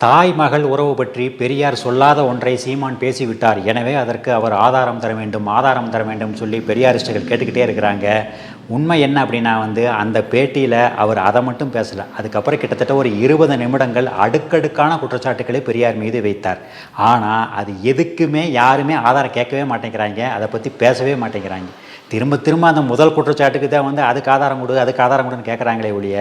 தாய் மகள் உறவு பற்றி பெரியார் சொல்லாத ஒன்றை சீமான் பேசிவிட்டார். எனவே அதற்கு அவர் ஆதாரம் தர வேண்டும், ஆதாரம் தர வேண்டும் சொல்லி பெரியாரிஸ்டுகள் கேட்டுக்கிட்டே இருக்கிறாங்க. உண்மை என்ன அப்படின்னா அந்த பேட்டியில் அவர் அதை மட்டும் பேசலை. அதுக்கப்புறம் கிட்டத்தட்ட ஒரு 20 நிமிடங்கள் அடுக்கடுக்கான குற்றச்சாட்டுக்களை பெரியார் மீது வைத்தார். ஆனால் அது எதுக்குமே யாருமே ஆதாரம் கேட்கவே மாட்டேங்கிறாங்க, அதை பற்றி பேசவே மாட்டேங்கிறாங்க. திரும்ப திரும்ப அந்த முதல் குற்றச்சாட்டுக்கு தான் அதுக்கு ஆதாரம் கொடு, அதுக்கு ஆதாரம் கொடுன்னு கேட்குறாங்களே ஒழிய,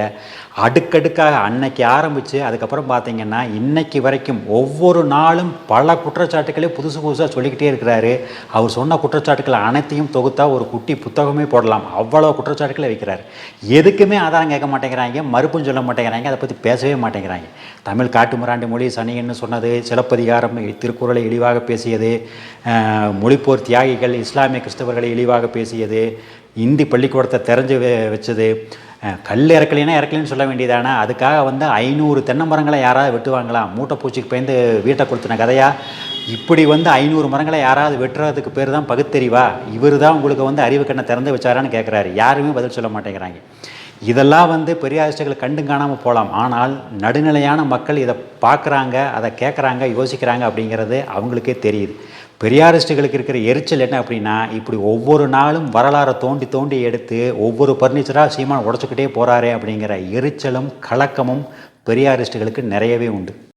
அடுக்கடுக்காக அன்னைக்கு ஆரம்பித்து அதுக்கப்புறம் பார்த்திங்கன்னா இன்னைக்கு வரைக்கும் ஒவ்வொரு நாளும் பல குற்றச்சாட்டுக்களே புதுசு புதுசாக சொல்லிக்கிட்டே இருக்கிறாரு. அவர் சொன்ன குற்றச்சாட்டுக்களை அனைத்தையும் தொகுத்தா ஒரு குட்டி புத்தகமே போடலாம், அவ்வளோ குற்றச்சாட்டுக்களை வைக்கிறார். எதுக்குமே ஆதாரம் கேட்க மாட்டேங்கிறாங்க, மறுப்பும் சொல்ல மாட்டேங்கிறாங்க, அதை பற்றி பேசவே மாட்டேங்கிறாங்க. தமிழ் காட்டுமிராண்டி மொழி சனின்னு சொன்னது, சிலப்பதிகாரம் திருக்குறளை இழிவாக பேசியது, மொழிப்போர் தியாகிகள் இஸ்லாமிய கிறிஸ்தவர்களை இழிவாக பேசியது, இந்தி பள்ளிக்கூடத்தை தெரிஞ்சு வச்சது, கல் இறக்கலைன்னு சொல்ல வேண்டியதானே. அதுக்காக 500 தென்னை மரங்களை யாராவது வெட்டுவாங்களாம், மூட்டை பூச்சிக்கு பயந்து வீட்டை கொடுத்துன கதையா? இப்படி 500 மரங்களை யாராவது வெட்டுறதுக்கு பேர் தான் பகுத்தறிவா? இவர் தான் உங்களுக்கு அறிவு கண்ணை திறந்து வச்சாரான்னு கேட்குறாரு. யாருமே பதில் சொல்ல மாட்டேங்கிறாங்க. இதெல்லாம் பெரியாரிஸ்டுகள் கண்டு காணாமல் போகலாம். ஆனால் நடுநிலையான மக்கள் இதை பார்க்குறாங்க, அதை கேட்குறாங்க, யோசிக்கிறாங்க அப்படிங்கிறது அவங்களுக்கே தெரியுது. பெரியாரிஸ்டுகளுக்கு இருக்கிற எரிச்சல் என்ன அப்படின்னா, இப்படி ஒவ்வொரு நாளும் வரலாறை தோண்டி தோண்டி எடுத்து ஒவ்வொரு பர்னிச்சராக சீமான் உடச்சிக்கிட்டே போகிறாரே அப்படிங்கிற எரிச்சலும் கலக்கமும் பெரியாரிஸ்டுகளுக்கு நிறையவே உண்டு.